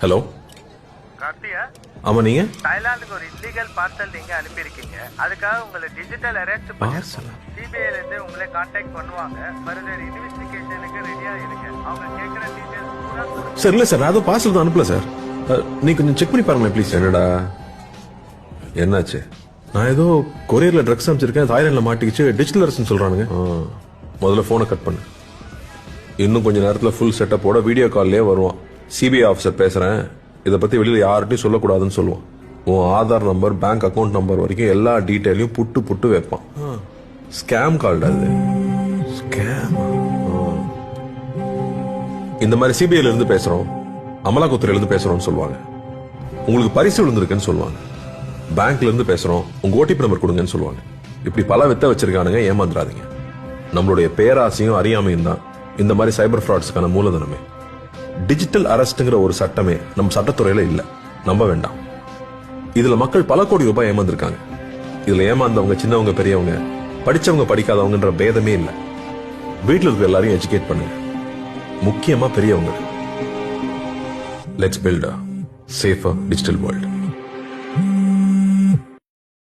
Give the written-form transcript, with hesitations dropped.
Hello கார்த்தியா, ஆமா நீங்க தாய்லாந்துக்கு ஒரு இல்லீகல் பார்சல் நீங்க அனுப்பியிருக்கீங்க. அதுக்காக உங்களை டிஜிட்டல் அரெஸ்ட் பார்சலா? சிபிஐல இருந்து உங்களை கான்டாக்ட் பண்ணுவாங்க. ஃபர்தர் இன்வெஸ்டிகேஷனுக்கு ரெடியா இருங்க. அவங்க கேட்கிற டீடைல்ஸ் பூரா கொடுங்க. சார் இல்ல சார் நான் பார்சல் தான் அனுப்பல சார். நீ கொஞ்சம் செக் பண்ணி பாருங்களேன் ப்ளீஸ். என்னடா என்னாச்சு? நான் ஏதோ கொரியர்ல ட்ரக்ஸ் அனுப்பிச்சிருக்கேன், தாய்லாந்துல மாட்டிக்கிச்சு, டிஜிட்டல் அரெஸ்ட்னு சொல்றானுங்க. முதல்ல போனை கட் பண்ணு. இன்னும் கொஞ்ச நேரத்துல ஃபுல் செட்டப்போட வீடியோ கால்லயே வருவான். சிபிஐ ஆஃபீஸர் பேசுறேன், இதை பத்தி வெளியில யார்கிட்டையும் சொல்லக்கூடாதுன்னு சொல்லுவான். உன் Aadhaar number, bank account number வரைக்கும் எல்லா டீட்டெயிலையும் புட்டு புட்டு வைப்பான். ஸ்கேம் கால்டா அது. ஸ்கேம்? இந்த மாதிரி சிபிஐல இருந்து பேசுறோம், அமலாக்கத்துறையில இருந்து பேசுறோம்னு சொல்லுவாங்க. உங்களுக்கு பரிசு விழுந்திருக்குன்னு சொல்லுவாங்க. பேங்க்ல இருந்து பேசுறோம், உங்க ஓடிபி நம்பர் கொடுங்கன்னு சொல்லுவாங்க. இப்படி பல வித்த வச்சிருக்கானுங்க, ஏமாந்துடாதீங்க. நம்மளுடைய பேராசையும் அறியாமையும் தான் இந்த மாதிரி சைபர் ஃப்ராட்ஸ்க்கான மூலதனமே. டிஜிட்டல் அரெஸ்ட்ங்கிற ஒரு சட்டமே நம்ம சட்டத்துறையில இல்ல, நம்ப வேண்டாம். இதுல மக்கள் பல கோடி ரூபாய் ஏமாந்துருக்காங்க. இதுல ஏமாந்தவங்க சின்னவங்க பெரியவங்க, படிச்சவங்க படிக்காதவங்கன்ற பேதமே இல்ல. வீட்டுல இருக்கிற எல்லாரையும் எஜுகேட் பண்ணுங்க, முக்கியமா பெரியவங்க. Let's build a safer digital world.